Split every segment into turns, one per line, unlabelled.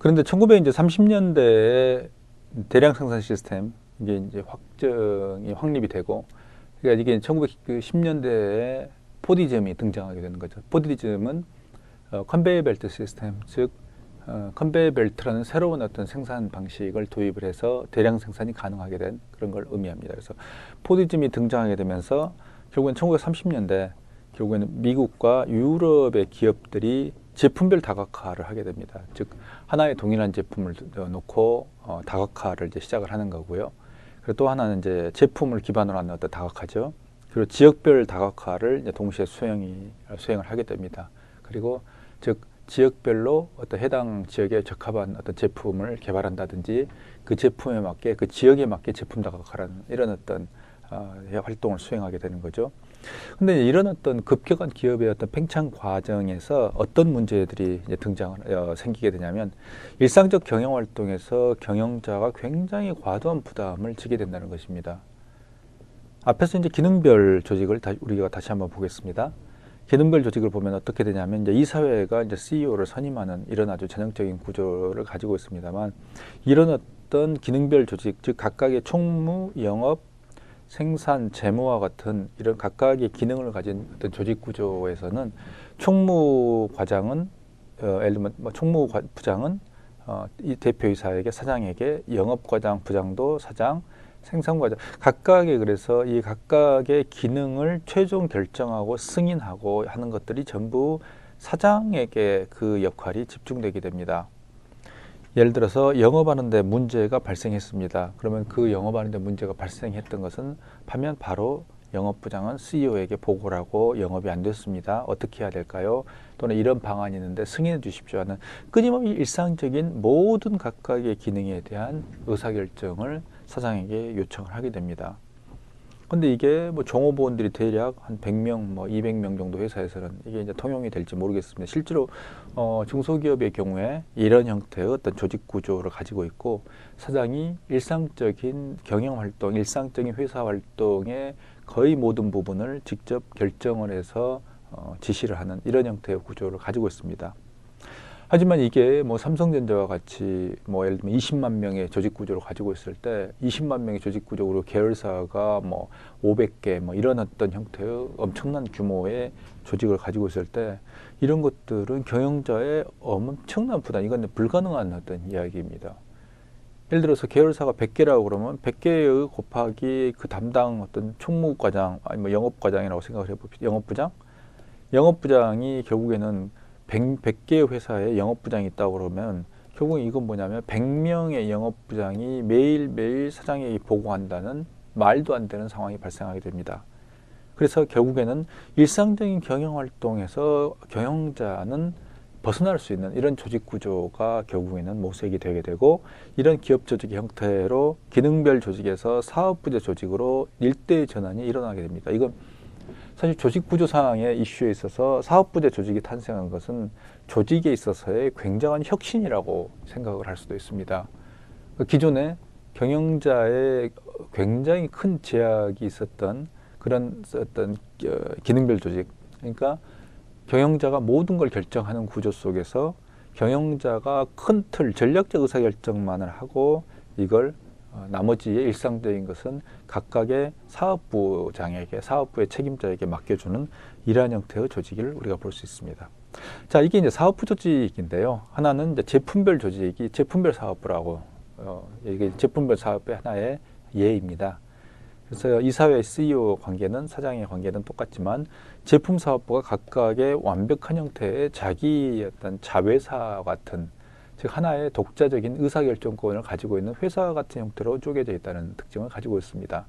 그런데 1930년대에 대량 생산 시스템 이게 이제 확립이 되고, 그러니까 이게 1910년대에 포디즘이 등장하게 되는 거죠. 포디즘은 컨베이어 벨트 시스템, 즉 컨베이어 벨트라는 새로운 어떤 생산 방식을 도입을 해서 대량 생산이 가능하게 된 그런 걸 의미합니다. 그래서 포디즘이 등장하게 되면서 결국엔 1930년대 결국에는 미국과 유럽의 기업들이 제품별 다각화를 하게 됩니다. 즉 하나의 동일한 제품을 놓고 다각화를 이제 시작을 하는 거고요. 그리고 또 하나는 이제 제품을 기반으로 하는 어떤 다각화죠. 그리고 지역별 다각화를 이제 동시에 수행을 하게 됩니다. 그리고 즉 지역별로 어떤 해당 지역에 적합한 어떤 제품을 개발한다든지 그 제품에 맞게 그 지역에 맞게 제품 다각화라는 이런 어떤 활동을 수행하게 되는 거죠. 근데 이런 어떤 급격한 기업의 어떤 팽창 과정에서 어떤 문제들이 이제 생기게 되냐면, 일상적 경영 활동에서 경영자가 굉장히 과도한 부담을 지게 된다는 것입니다. 앞에서 이제 기능별 조직을 우리가 다시 한번 보겠습니다. 기능별 조직을 보면 어떻게 되냐면, 이제 이사회가 이제 CEO를 선임하는 이런 아주 전형적인 구조를 가지고 있습니다만, 이런 어떤 기능별 조직, 즉 각각의 총무, 영업, 생산, 재무와 같은 이런 각각의 기능을 가진 어떤 조직 구조에서는 총무과장은 예를 들면 총무부장은 이 대표이사에게, 사장에게, 영업과장, 부장도 사장, 생산과장 각각의, 그래서 이 각각의 기능을 최종 결정하고 승인하고 하는 것들이 전부 사장에게 그 역할이 집중되게 됩니다. 예를 들어서 영업하는데 문제가 발생했습니다. 그러면 그 영업하는데 문제가 발생했던 것은 하면 바로 영업부장은 CEO에게 보고를 하고, 영업이 안 됐습니다. 어떻게 해야 될까요? 또는 이런 방안이 있는데 승인해 주십시오 하는 끊임없이 일상적인 모든 각각의 기능에 대한 의사결정을 사장에게 요청을 하게 됩니다. 근데 이게 뭐 종업원들이 대략 한 100명, 뭐 200명 정도 회사에서는 이게 이제 통용이 될지 모르겠습니다. 실제로 중소기업의 경우에 이런 형태의 어떤 조직 구조를 가지고 있고, 사장이 일상적인 경영 활동, 일상적인 회사 활동의 거의 모든 부분을 직접 결정을 해서 지시를 하는 이런 형태의 구조를 가지고 있습니다. 하지만 이게 뭐 삼성전자와 같이 뭐 예를 들면 20만 명의 조직 구조를 가지고 있을 때, 20만 명의 조직 구조로 계열사가 뭐 500개 뭐 이런 어떤 형태의 엄청난 규모의 조직을 가지고 있을 때, 이런 것들은 경영자의 엄청난 부담, 이건 불가능한 어떤 이야기입니다. 예를 들어서 계열사가 100개라고 그러면 100개의 곱하기 그 담당 어떤 총무과장, 아니면 영업과장이라고 생각을 해봅시다. 영업부장이 결국에는 100개의 회사에 영업부장이 있다고 그러면, 결국 이건 뭐냐면 100명의 영업부장이 매일매일 사장에게 보고한다는 말도 안 되는 상황이 발생하게 됩니다. 그래서 결국에는 일상적인 경영 활동에서 경영자는 벗어날 수 있는 이런 조직 구조가 결국에는 모색이 되게 되고, 이런 기업 조직 형태로 기능별 조직에서 사업부제 조직으로 일대의 전환이 일어나게 됩니다. 이건 사실 조직 구조상의 이슈에 있어서 사업부제 조직이 탄생한 것은 조직에 있어서의 굉장한 혁신이라고 생각을 할 수도 있습니다. 기존에 경영자의 굉장히 큰 제약이 있었던 그런 어떤 기능별 조직, 그러니까 경영자가 모든 걸 결정하는 구조 속에서 경영자가 큰 틀, 전략적 의사결정만을 하고, 이걸 나머지의 일상적인 것은 각각의 사업부장에게, 사업부의 책임자에게 맡겨주는 이러한 형태의 조직을 우리가 볼 수 있습니다. 자, 이게 이제 사업부 조직인데요. 하나는 이제 제품별 조직이 제품별 사업부라고, 이게 제품별 사업의 하나의 예입니다. 그래서 이사회 CEO 관계는, 사장의 관계는 똑같지만, 제품 사업부가 각각의 완벽한 형태의 자기 어떤 자회사 같은, 즉 하나의 독자적인 의사결정권을 가지고 있는 회사 같은 형태로 쪼개져 있다는 특징을 가지고 있습니다.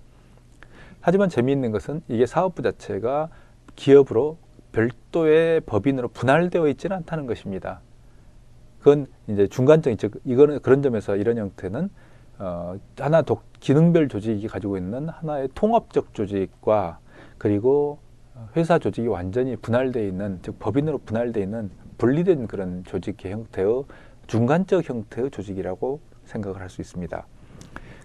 하지만 재미있는 것은 이게 사업부 자체가 기업으로 별도의 법인으로 분할되어 있지는 않다는 것입니다. 그건 이제 중간적인, 즉 이거는 그런 점에서 이런 형태는 하나 기능별 조직이 가지고 있는 하나의 통합적 조직과, 그리고 회사 조직이 완전히 분할되어 있는, 즉 법인으로 분할되어 있는 분리된 그런 조직의 형태의 중간적 형태의 조직이라고 생각을 할 수 있습니다.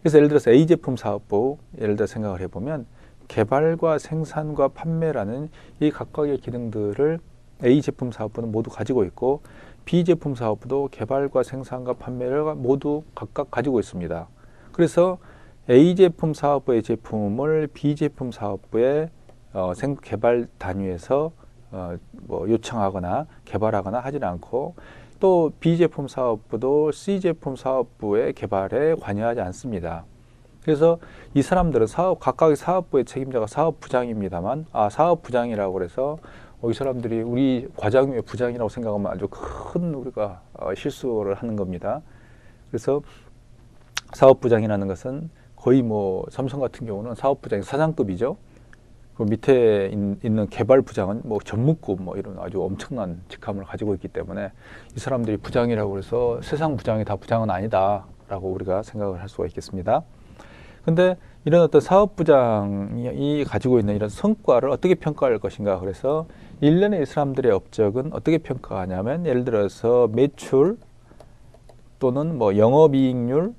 그래서 예를 들어서 A 제품 사업부, 예를 들어 생각을 해보면, 개발과 생산과 판매라는 이 각각의 기능들을 A 제품 사업부는 모두 가지고 있고, B제품 사업부도 개발과 생산과 판매를 모두 각각 가지고 있습니다. 그래서 A제품 사업부의 제품을 B제품 사업부의 개발 단위에서 뭐 요청하거나 개발하거나 하지는 않고, 또 B제품 사업부도 C제품 사업부의 개발에 관여하지 않습니다. 그래서 이 사람들은 각각의 사업부의 책임자가 사업부장입니다만, 사업부장이라고 해서 이 사람들이 우리 과장의 부장이라고 생각하면 아주 큰 우리가 실수를 하는 겁니다. 그래서 사업부장이라는 것은 거의 뭐 삼성 같은 경우는 사업부장이 사장급이죠. 그 밑에 있는 개발부장은 뭐 전무급 뭐 이런 아주 엄청난 직함을 가지고 있기 때문에 이 사람들이 부장이라고 해서 세상 부장이 다 부장은 아니다라고 우리가 생각을 할 수가 있겠습니다. 근데 이런 어떤 사업부장이 가지고 있는 이런 성과를 어떻게 평가할 것인가. 그래서 1년에 이 사람들의 업적은 어떻게 평가하냐면, 예를 들어서 매출 또는 뭐 영업이익률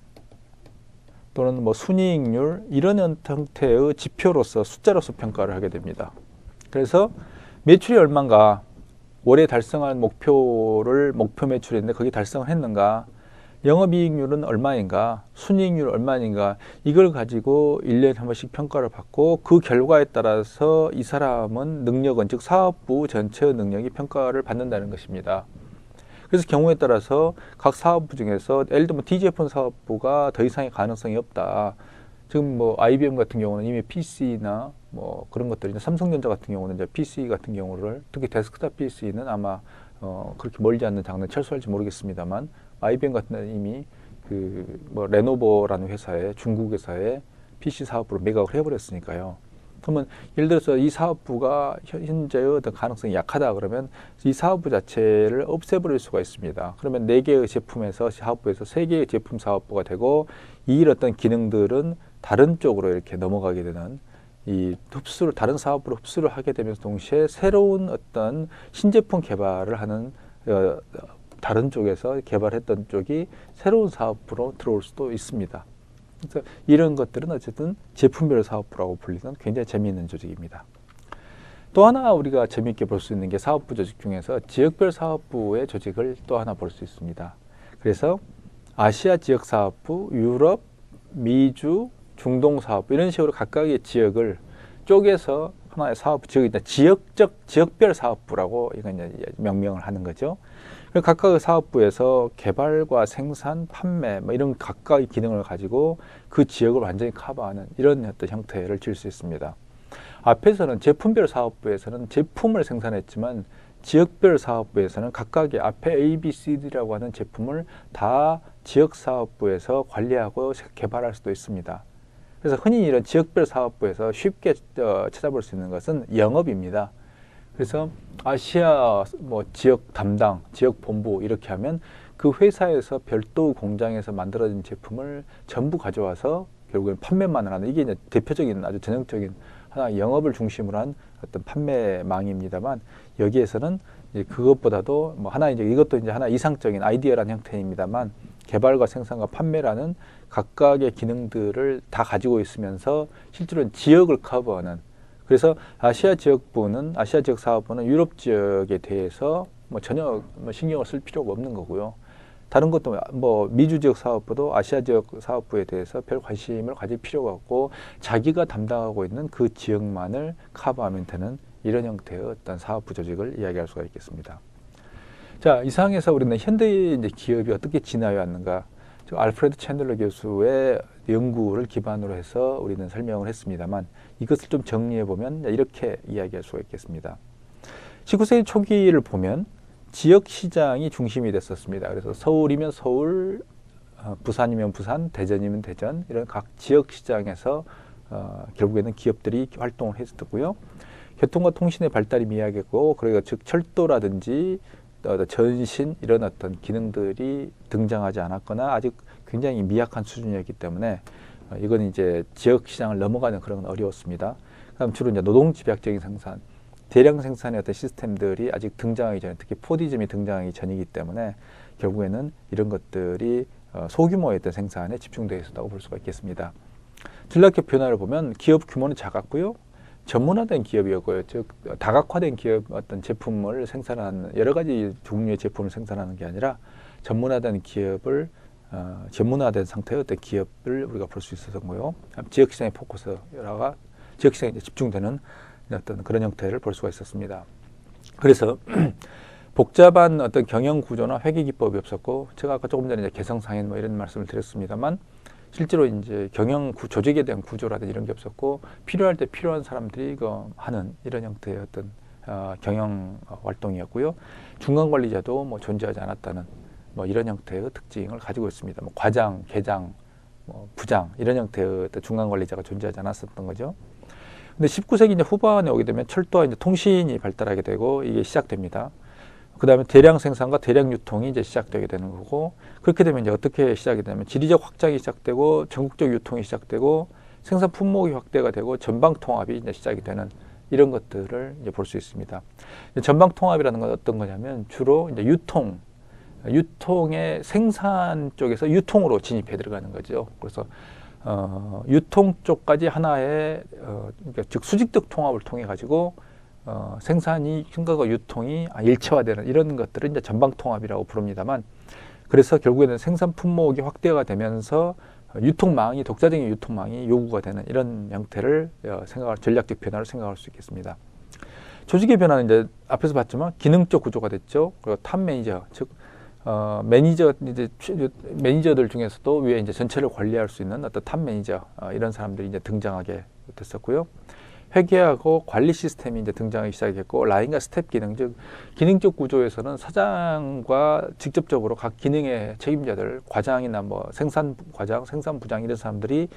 또는 뭐 순이익률, 이런 형태의 지표로서 숫자로서 평가를 하게 됩니다. 그래서 매출이 얼마인가, 올해 달성할 목표 매출인데 거기 달성을 했는가, 영업이익률은 얼마인가, 순이익률 얼마인가, 이걸 가지고 1년에 한 번씩 평가를 받고, 그 결과에 따라서 이 사람은 능력은, 즉 사업부 전체의 능력이 평가를 받는다는 것입니다. 그래서 경우에 따라서 각 사업부 중에서 예를 들면 D제품 사업부가 더 이상의 가능성이 없다. 지금 뭐 IBM 같은 경우는 이미 PC나 뭐 그런 것들이, 삼성전자 같은 경우는 이제 PC 같은 경우를, 특히 데스크탑 PC는 아마 그렇게 멀지 않는 장래 철수할지 모르겠습니다만, IBM 같은 데는 이미 그 뭐 레노버라는 회사에, 중국 회사에 PC 사업부로 매각을 해버렸으니까요. 그러면 예를 들어서 이 사업부가 현재의 어떤 가능성이 약하다 그러면 이 사업부 자체를 없애버릴 수가 있습니다. 그러면 4개의 제품에서, 사업부에서 3개의 제품 사업부가 되고, 이 어떤 기능들은 다른 쪽으로 이렇게 넘어가게 되는, 이 흡수를, 다른 사업부로 흡수를 하게 되면서 동시에 새로운 어떤 신제품 개발을 하는 다른 쪽에서 개발했던 쪽이 새로운 사업부로 들어올 수도 있습니다. 그래서 이런 것들은 어쨌든 제품별 사업부라고 불리는 굉장히 재미있는 조직입니다. 또 하나 우리가 재미있게 볼 수 있는 게 사업부 조직 중에서 지역별 사업부의 조직을 또 하나 볼 수 있습니다. 그래서 아시아 지역 사업부, 유럽, 미주, 중동 사업부, 이런 식으로 각각의 지역을 쪼개서 하나의 사업부, 즉 지역별 사업부라고 이건 이제 명명을 하는 거죠. 각각의 사업부에서 개발과 생산, 판매 뭐 이런 각각의 기능을 가지고 그 지역을 완전히 커버하는 이런 어떤 형태를 질 수 있습니다. 앞에서는 제품별 사업부에서는 제품을 생산했지만, 지역별 사업부에서는 각각의 앞에 A, B, C, D라고 하는 제품을 다 지역 사업부에서 관리하고 개발할 수도 있습니다. 그래서 흔히 이런 지역별 사업부에서 쉽게 찾아볼 수 있는 것은 영업입니다. 그래서 아시아 뭐 지역 담당, 지역 본부 이렇게 하면 그 회사에서 별도 공장에서 만들어진 제품을 전부 가져와서 결국엔 판매만을 하는, 이게 이제 대표적인 아주 전형적인 하나 영업을 중심으로 한 어떤 판매망입니다만, 여기에서는 이제 그것보다도 뭐 하나, 이제 이것도 이제 하나 이상적인 아이디어라는 형태입니다만, 개발과 생산과 판매라는 각각의 기능들을 다 가지고 있으면서 실제로는 지역을 커버하는, 그래서 아시아 지역 사업부는 유럽 지역에 대해서 뭐 전혀 신경을 쓸 필요가 없는 거고요. 다른 것도 뭐 미주 지역 사업부도 아시아 지역 사업부에 대해서 별 관심을 가질 필요가 없고, 자기가 담당하고 있는 그 지역만을 커버하면 되는 이런 형태의 어떤 사업부 조직을 이야기할 수가 있겠습니다. 자, 이 상황에서 우리는 현대의 이제 기업이 어떻게 진화해 왔는가, 알프레드 챈들러 교수의 연구를 기반으로 해서 우리는 설명을 했습니다만, 이것을 좀 정리해 보면 이렇게 이야기할 수가 있겠습니다. 19세기 초기를 보면 지역 시장이 중심이 됐었습니다. 그래서 서울이면 서울, 부산이면 부산, 대전이면 대전, 이런 각 지역 시장에서 결국에는 기업들이 활동을 했었고요. 교통과 통신의 발달이 미약했고, 그러니까 즉 철도라든지 전신 이런 어떤 기능들이 등장하지 않았거나 아직 굉장히 미약한 수준이었기 때문에 이건 이제 지역 시장을 넘어가는 그런 건 어려웠습니다. 그다음 주로 이제 노동 집약적인 생산, 대량 생산의 어떤 시스템들이 아직 등장하기 전에, 특히 포디즘이 등장하기 전이기 때문에 결국에는 이런 것들이 소규모의 어떤 생산에 집중되어 있었다고 볼 수가 있겠습니다. 전략적 변화를 보면 기업 규모는 작았고요. 전문화된 기업이었고요. 즉 다각화된 기업 어떤 제품을 생산하는 여러 가지 종류의 제품을 생산하는 게 아니라 전문화된 기업을 전문화된 상태의 어떤 기업을 우리가 볼 수 있었던 거요. 지역 시장의 포커스라가 지역 시장에 집중되는 어떤 그런 형태를 볼 수가 있었습니다. 그래서 복잡한 어떤 경영 구조나 회계 기법이 없었고, 제가 아까 조금 전에 이제 개성상인 뭐 이런 말씀을 드렸습니다만, 실제로 이제 경영 조직에 대한 구조라든지 이런 게 없었고, 필요할 때 필요한 사람들이 이거 하는 이런 형태의 어떤 경영 활동이었고요. 중간 관리자도 뭐 존재하지 않았다는 뭐 이런 형태의 특징을 가지고 있습니다. 뭐 과장, 계장, 뭐 부장 이런 형태의 어떤 중간 관리자가 존재하지 않았었던 거죠. 근데 19세기 이제 후반에 오게 되면 철도와 이제 통신이 발달하게 되고 이게 시작됩니다. 그 다음에 대량 생산과 대량 유통이 이제 시작되게 되는 거고, 그렇게 되면 이제 어떻게 시작이 되냐면 지리적 확장이 시작되고 전국적 유통이 시작되고 생산 품목이 확대가 되고 전방 통합이 이제 시작이 되는 이런 것들을 이제 볼 수 있습니다. 전방 통합이라는 건 어떤 거냐면 주로 이제 유통의 생산 쪽에서 유통으로 진입해 들어가는 거죠. 그래서 유통 쪽까지 하나의 그러니까 즉 수직적 통합을 통해 가지고 생산이 생산과 유통이 일체화되는 이런 것들을 이제 전방 통합이라고 부릅니다만, 그래서 결국에는 생산 품목이 확대가 되면서 유통망이 독자적인 유통망이 요구가 되는 이런 형태를 전략적 변화를 생각할 수 있겠습니다. 조직의 변화는 이제 앞에서 봤지만 기능적 구조가 됐죠. 그리고 탑 매니저, 즉 매니저들 중에서도 위에 이제 전체를 관리할 수 있는 어떤 탑 매니저 이런 사람들이 이제 등장하게 됐었고요. 회계하고 관리 시스템이 이제 등장하기 시작했고, 라인과 스텝 기능, 즉 기능적 구조에서는 사장과 직접적으로 각 기능의 책임자들, 과장이나 뭐 생산 과장, 생산 부장 이런 사람들이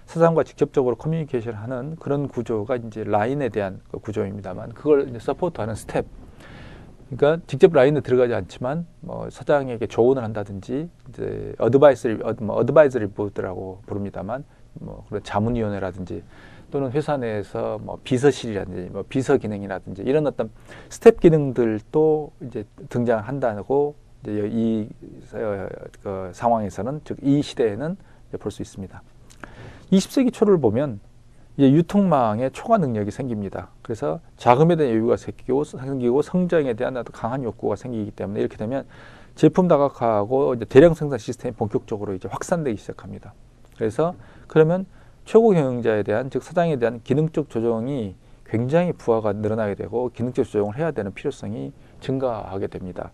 사장과 직접적으로 커뮤니케이션하는 그런 구조가 이제 라인에 대한 구조입니다만, 그걸 이제 서포트하는 스텝. 그러니까 직접 라인에 들어가지 않지만 뭐 사장에게 조언을 한다든지 이제 어드바이저리 보드라고 부릅니다만, 뭐 그런 자문위원회라든지 또는 회사 내에서 뭐 비서실이라든지 뭐 비서 기능이라든지 이런 어떤 스텝 기능들도 이제 등장한다고 이제 이 상황에서는, 즉 이 시대에는 볼 수 있습니다. 20세기 초를 보면 이제 유통망에 초과 능력이 생깁니다. 그래서 자금에 대한 여유가 생기고 성장에 대한 아주 강한 욕구가 생기기 때문에 이렇게 되면 제품 다각화하고 이제 대량 생산 시스템이 본격적으로 이제 확산되기 시작합니다. 그래서 그러면 최고 경영자에 대한, 즉 사장에 대한 기능적 조정이 굉장히 부하가 늘어나게 되고 기능적 조정을 해야 되는 필요성이 증가하게 됩니다.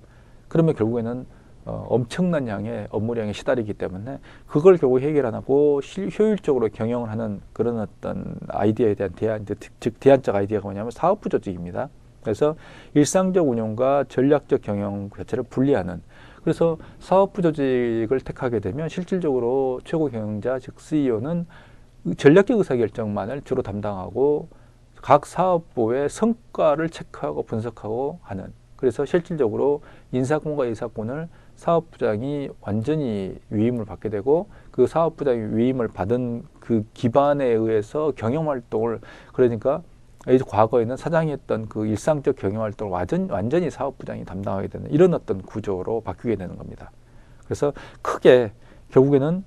그러면 결국에는 엄청난 양의 업무량에 시달리기 때문에 그걸 결국 해결 안 하고 효율적으로 경영을 하는 그런 어떤 아이디어에 대한 대안, 즉 대안적 아이디어가 뭐냐면 사업부 조직입니다. 그래서 일상적 운영과 전략적 경영 자체를 분리하는, 그래서 사업부 조직을 택하게 되면 실질적으로 최고 경영자, 즉 CEO는 전략적 의사결정만을 주로 담당하고 각 사업부의 성과를 체크하고 분석하고 하는, 그래서 실질적으로 인사권과 의사권을 사업부장이 완전히 위임을 받게 되고, 그 사업부장이 위임을 받은 그 기반에 의해서 경영활동을, 그러니까 과거에는 사장이 했던 그 일상적 경영활동을 완전히 사업부장이 담당하게 되는 이런 어떤 구조로 바뀌게 되는 겁니다. 그래서 크게 결국에는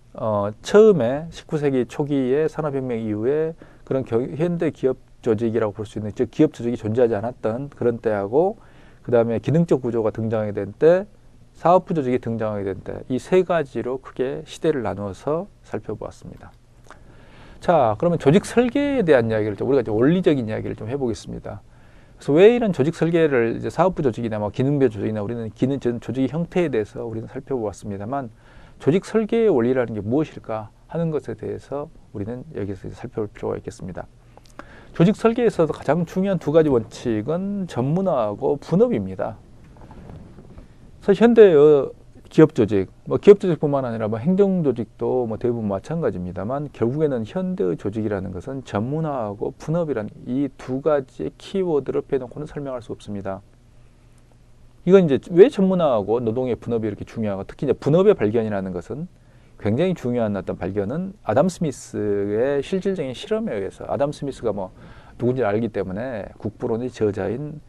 처음에 19세기 초기에 산업혁명 이후에 그런 현대 기업 조직이라고 볼 수 있는, 즉 기업 조직이 존재하지 않았던 그런 때하고, 그 다음에 기능적 구조가 등장하게 된 때, 사업부 조직이 등장하게 된 때, 이 세 가지로 크게 시대를 나누어서 살펴보았습니다. 자, 그러면 조직 설계에 대한 이야기를 우리가 이제 원리적인 이야기를 좀 해보겠습니다. 그래서 왜 이런 조직 설계를 이제 사업부 조직이나 뭐 기능별 조직이나 우리는 조직의 형태에 대해서 우리는 살펴보았습니다만, 조직 설계의 원리라는 게 무엇일까 하는 것에 대해서 우리는 여기서 살펴볼 필요가 있겠습니다. 조직 설계에서도 가장 중요한 두 가지 원칙은 전문화하고 분업입니다. 그래서 현대의 기업 조직, 뭐 기업 조직뿐만 아니라 뭐 행정 조직도 뭐 대부분 마찬가지입니다만, 결국에는 현대의 조직이라는 것은 전문화하고 분업이라는 이 두 가지의 키워드를 빼놓고는 설명할 수 없습니다. 이건 이제 왜 전문화하고 노동의 분업이 이렇게 중요하고, 특히 이제 분업의 발견이라는 것은 굉장히 중요한 어떤 발견은 아담 스미스의 실질적인 실험에 의해서, 아담 스미스가 뭐 누군지 알기 때문에 국부론의 저자인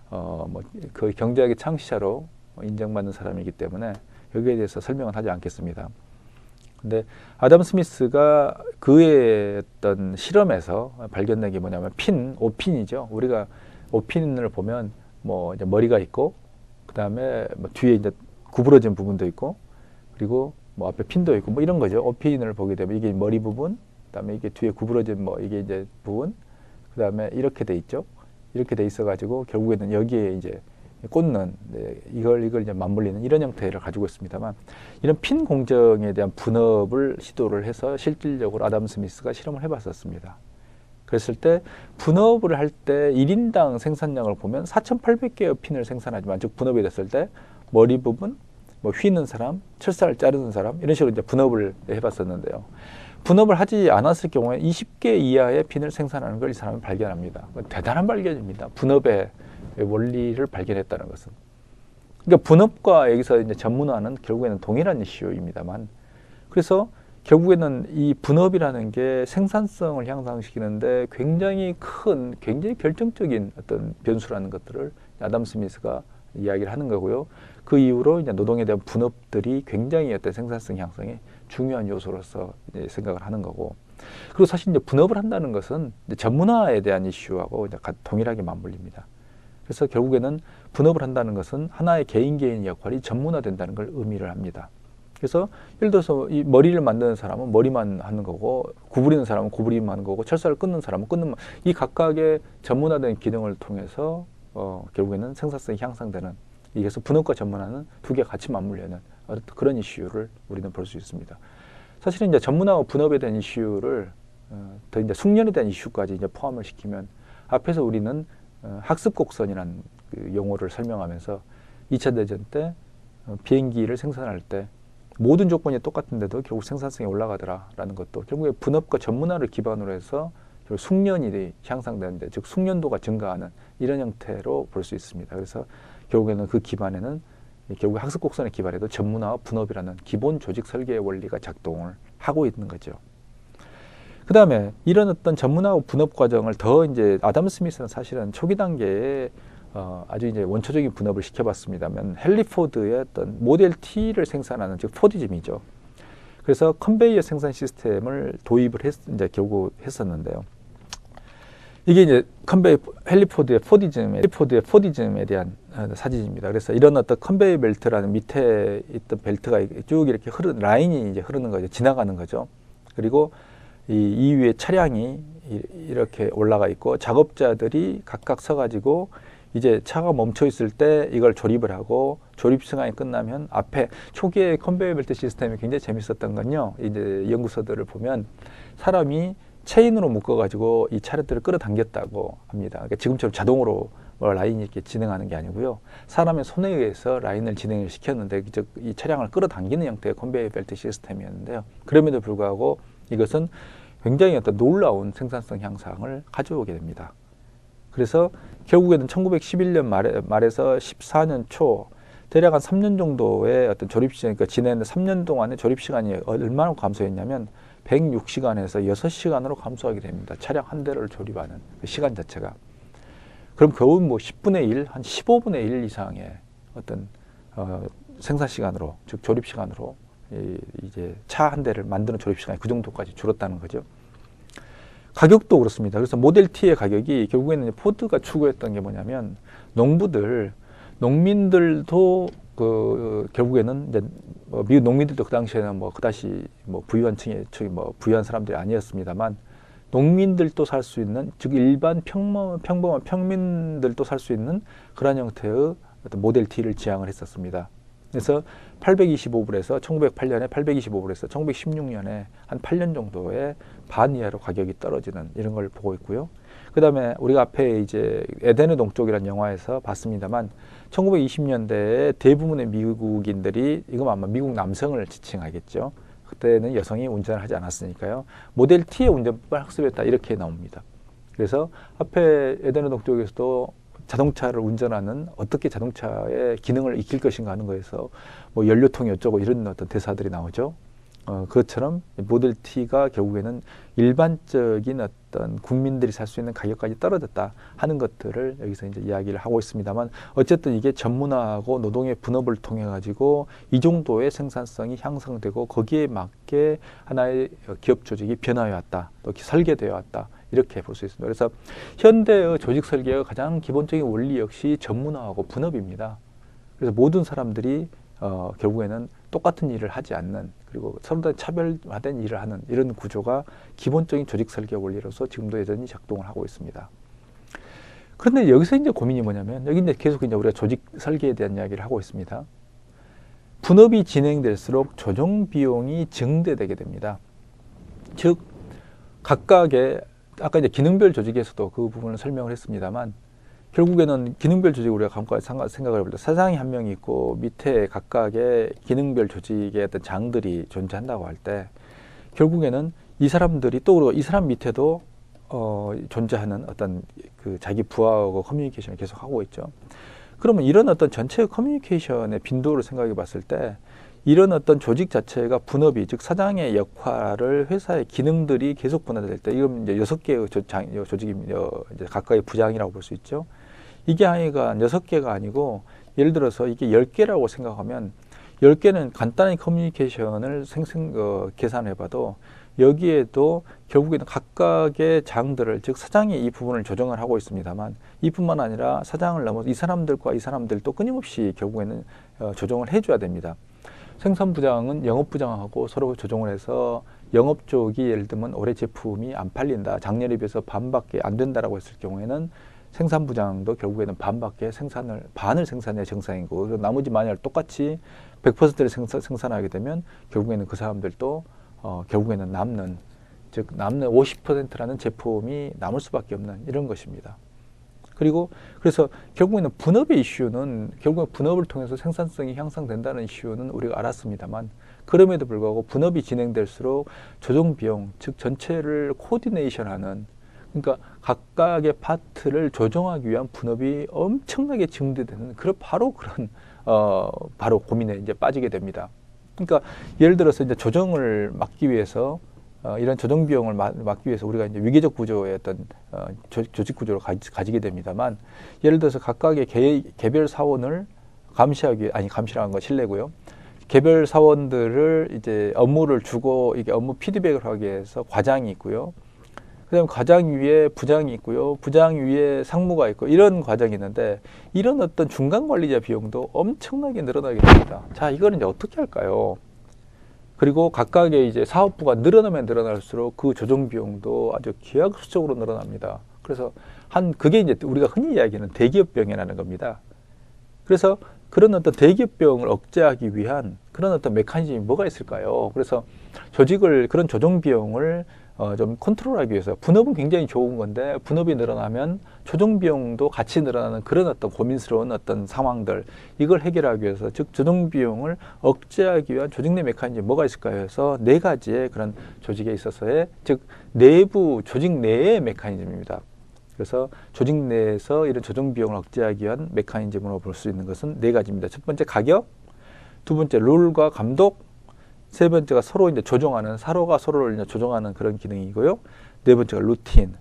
뭐 그 경제학의 창시자로 인정받는 사람이기 때문에 여기에 대해서 설명은 하지 않겠습니다. 근데 아담 스미스가 그의 어떤 실험에서 발견된 게 뭐냐면 오핀이죠. 우리가 오핀을 보면 뭐 이제 머리가 있고 그다음에 뭐 뒤에 이제 구부러진 부분도 있고 그리고 뭐 앞에 핀도 있고 뭐 이런 거죠. 오핀을 보게 되면 이게 머리 부분, 그다음에 이게 뒤에 구부러진 뭐 이게 이제 부분, 그다음에 이렇게 돼 있죠. 이렇게 돼 있어 가지고 결국에는 여기에 이제 꽂는 이걸 이제 맞물리는 이런 형태를 가지고 있습니다만, 이런 핀 공정에 대한 분업을 시도를 해서 실질적으로 아담 스미스가 실험을 해봤었습니다. 그랬을 때 분업을 할 때 1인당 생산량을 보면 4,800개의 핀을 생산하지만, 즉 분업이 됐을 때 머리 부분, 뭐 휘는 사람, 철사를 자르는 사람, 이런 식으로 이제 분업을 해봤었는데요. 분업을 하지 않았을 경우에 20개 이하의 핀을 생산하는 걸 이 사람은 발견합니다. 대단한 발견입니다. 분업의 원리를 발견했다는 것은. 그러니까 분업과 여기서 이제 전문화는 결국에는 동일한 이슈입니다만, 그래서 결국에는 이 분업이라는 게 생산성을 향상시키는데 굉장히 결정적인 어떤 변수라는 것들을 아담 스미스가 이야기를 하는 거고요. 그 이후로 이제 노동에 대한 분업들이 굉장히 어떤 생산성 향상에 중요한 요소로서 이제 생각을 하는 거고, 그리고 사실 이제 분업을 한다는 것은 이제 전문화에 대한 이슈하고 이제 동일하게 맞물립니다. 그래서 결국에는 분업을 한다는 것은 하나의 개인의 역할이 전문화된다는 걸 의미를 합니다. 그래서 예를 들어서 이 머리를 만드는 사람은 머리만 하는 거고, 구부리는 사람은 구부리만 하는 거고, 철사를 끊는 사람은 이 각각의 전문화된 기능을 통해서 결국에는 생산성이 향상되는, 이게서 분업과 전문화는 두 개가 같이 맞물려는 그런 이슈를 우리는 볼 수 있습니다. 사실은 이제 전문화와 분업에 대한 이슈를 더 이제 숙련에 대한 이슈까지 이제 포함을 시키면, 앞에서 우리는 학습 곡선이라는 그 용어를 설명하면서 2차 대전 때 비행기를 생산할 때 모든 조건이 똑같은데도 결국 생산성이 올라가더라라는 것도 결국에 분업과 전문화를 기반으로 해서 결국 숙련이 향상되는데, 즉 숙련도가 증가하는 이런 형태로 볼 수 있습니다. 그래서 결국에는 그 기반에는 결국 학습 곡선의 기반에도 전문화와 분업이라는 기본 조직 설계의 원리가 작동을 하고 있는 거죠. 그 다음에 이런 어떤 전문화와 분업 과정을 더 이제 아담 스미스는 사실은 초기 단계에 아주 이제 원초적인 분업을 시켜봤습니다만, 헨리 포드의 어떤 모델 T를 생산하는, 즉 포디즘이죠. 그래서 컨베이어 생산 시스템을 도입을 이제 결국 했었는데요. 이게 이제 헨리 포드의 포디즘에 대한 사진입니다. 그래서 이런 어떤 컨베이어 벨트라는 밑에 있던 벨트가 쭉 이렇게 라인이 이제 흐르는 거죠. 지나가는 거죠. 그리고 이 위에 차량이 이렇게 올라가 있고, 작업자들이 각각 서가지고 이제 차가 멈춰 있을 때 이걸 조립을 하고, 조립 시간이 끝나면 앞에, 초기에 컨베이어 벨트 시스템이 굉장히 재밌었던 건요, 이제 연구서들을 보면 사람이 체인으로 묶어가지고 이 차량들을 끌어당겼다고 합니다. 그러니까 지금처럼 자동으로 라인이 이렇게 진행하는 게 아니고요, 사람의 손에 의해서 라인을 진행을 시켰는데, 즉 이 차량을 끌어당기는 형태의 컨베이어 벨트 시스템이었는데요. 그럼에도 불구하고 이것은 굉장히 어떤 놀라운 생산성 향상을 가져오게 됩니다. 그래서 결국에는 1911년 말에서 14년 초, 대략 한 3년 정도의 어떤 조립시간, 그러니까 지난 3년 동안의 조립시간이 얼마나 감소했냐면 106시간에서 6시간으로 감소하게 됩니다. 차량 한 대를 조립하는 그 시간 자체가. 그럼 겨우 뭐 10분의 1, 한 15분의 1 이상의 어떤 생산 시간으로, 즉 조립 시간으로 이제 차 한 대를 만드는 조립 시간이 그 정도까지 줄었다는 거죠. 가격도 그렇습니다. 그래서 모델 T의 가격이 결국에는 포드가 추구했던 게 뭐냐면, 농민들도 결국에는 이제 미국 농민들도 그 당시에는 그다시 부유한 부유한 사람들이 아니었습니다만, 농민들도 살 수 있는, 즉 일반 평범한 평민들도 살 수 있는 그런 형태의 어떤 모델 T를 지향을 했었습니다. 그래서 825불에서 1908년에 825불에서 1916년에 한 8년 정도의 반 이하로 가격이 떨어지는 이런 걸 보고 있고요. 그 다음에 우리가 앞에 이제 에덴의 동쪽이라는 영화에서 봤습니다만, 1920년대에 대부분의 미국인들이, 이건 아마 미국 남성을 지칭하겠죠. 그때는 여성이 운전을 하지 않았으니까요. 모델 T의 운전법을 학습했다, 이렇게 나옵니다. 그래서 앞에 에덴의 동쪽에서도 자동차를 운전하는, 어떻게 자동차의 기능을 익힐 것인가 하는 거에서 연료통이 어쩌고 이런 어떤 대사들이 나오죠. 그것처럼 모델 T가 결국에는 일반적인 어떤 국민들이 살 수 있는 가격까지 떨어졌다 하는 것들을 여기서 이제 이야기를 하고 있습니다만, 어쨌든 이게 전문화하고 노동의 분업을 통해 가지고 이 정도의 생산성이 향상되고 거기에 맞게 하나의 기업 조직이 변화해 왔다, 또 설계되어 왔다, 이렇게 볼 수 있습니다. 그래서 현대의 조직 설계의 가장 기본적인 원리 역시 전문화하고 분업입니다. 그래서 모든 사람들이 결국에는 똑같은 일을 하지 않는, 그리고 서로 다 차별화된 일을 하는 이런 구조가 기본적인 조직 설계 원리로서 지금도 여전히 작동을 하고 있습니다. 그런데 여기서 이제 고민이 뭐냐면, 여기 이제 계속 이제 우리가 조직 설계에 대한 이야기를 하고 있습니다. 분업이 진행될수록 조정 비용이 증대되게 됩니다. 즉, 각각의 아까 이제 기능별 조직에서도 그 부분을 설명을 했습니다만, 결국에는 기능별 조직 우리가 간과해 생각을 해볼 때 사장이 한 명이 있고 밑에 각각의 기능별 조직의 어떤 장들이 존재한다고 할 때, 결국에는 이 사람들이 또 그리고 이 사람 밑에도 존재하는 어떤 그 자기 부하하고 커뮤니케이션을 계속 하고 있죠. 그러면 이런 어떤 전체 커뮤니케이션의 빈도를 생각해 봤을 때, 이런 어떤 조직 자체가 분업이, 즉 사장의 역할을 회사의 기능들이 계속 분화될 때, 이건 이제 6개의 조직이 이제 각각의 부장이라고 볼 수 있죠. 이게 하여간 6개가 아니고, 예를 들어서 이게 10개라고 생각하면 10개는 간단한 커뮤니케이션을 계산해봐도 여기에도 결국에는 각각의 장들을, 즉 사장이 이 부분을 조정을 하고 있습니다만, 이뿐만 아니라 사장을 넘어서 이 사람들과 이 사람들도 끊임없이 결국에는 조정을 해줘야 됩니다. 생산부장은 영업부장하고 서로 조정을 해서 영업 쪽이 예를 들면 올해 제품이 안 팔린다, 작년에 비해서 반밖에 안 된다라고 했을 경우에는 생산부장도 결국에는 반을 생산해야 정상이고, 그래서 나머지 만약 똑같이 100%를 생산하게 되면 결국에는 그 사람들도 결국에는 남는 50%라는 제품이 남을 수밖에 없는 이런 것입니다. 그리고 그래서 결국에는 분업의 이슈는, 결국에 분업을 통해서 생산성이 향상된다는 이슈는 우리가 알았습니다만, 그럼에도 불구하고 분업이 진행될수록 조정 비용, 즉 전체를 코디네이션하는, 그러니까 각각의 파트를 조정하기 위한 분업이 엄청나게 증대되는 바로 그런 바로 고민에 이제 빠지게 됩니다. 그러니까 예를 들어서 이제 조정을 막기 위해서 이런 조정 비용을 막기 위해서 우리가 이제 위계적 구조의 어떤 조직 구조를 가지게 됩니다만, 예를 들어서 각각의 개별 사원을 감시라는 건 실례고요. 개별 사원들을 이제 업무를 주고 이게 업무 피드백을 하기 위해서 과장이 있고요. 그다음에 과장 위에 부장이 있고요. 부장 위에 상무가 있고, 이런 과정이 있는데, 이런 어떤 중간 관리자 비용도 엄청나게 늘어나게 됩니다. 자, 이거는 이제 어떻게 할까요? 그리고 각각의 이제 사업부가 늘어나면 늘어날수록 그 조정 비용도 아주 기하급수적으로 늘어납니다. 그래서 그게 이제 우리가 흔히 이야기하는 대기업병이라는 겁니다. 그래서 그런 어떤 대기업병을 억제하기 위한 그런 어떤 메커니즘이 뭐가 있을까요? 그래서 그런 조정 비용을 좀 컨트롤하기 위해서, 분업은 굉장히 좋은 건데 분업이 늘어나면 조정 비용도 같이 늘어나는 그런 어떤 고민스러운 어떤 상황들, 이걸 해결하기 위해서, 즉 조정 비용을 억제하기 위한 조직 내 메커니즘이 뭐가 있을까요? 해서 4가지의 그런 조직에 있어서의, 즉 내부 조직 내의 메커니즘입니다. 그래서 조직 내에서 이런 조정 비용을 억제하기 위한 메커니즘으로 볼 수 있는 것은 4가지입니다. 첫 번째 가격, 두 번째 룰과 감독, 세 번째가 서로 이제 서로가 서로를 이제 조정하는 그런 기능이고요. 네 번째가 루틴,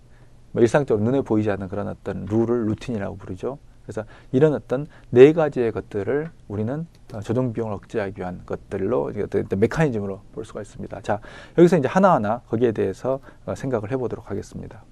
일상적으로 눈에 보이지 않는 그런 어떤 룰을 루틴이라고 부르죠. 그래서 이런 어떤 4가지의 것들을 우리는 조정 비용을 억제하기 위한 것들로, 어떤 메커니즘으로 볼 수가 있습니다. 자, 여기서 이제 하나하나 거기에 대해서 생각을 해보도록 하겠습니다.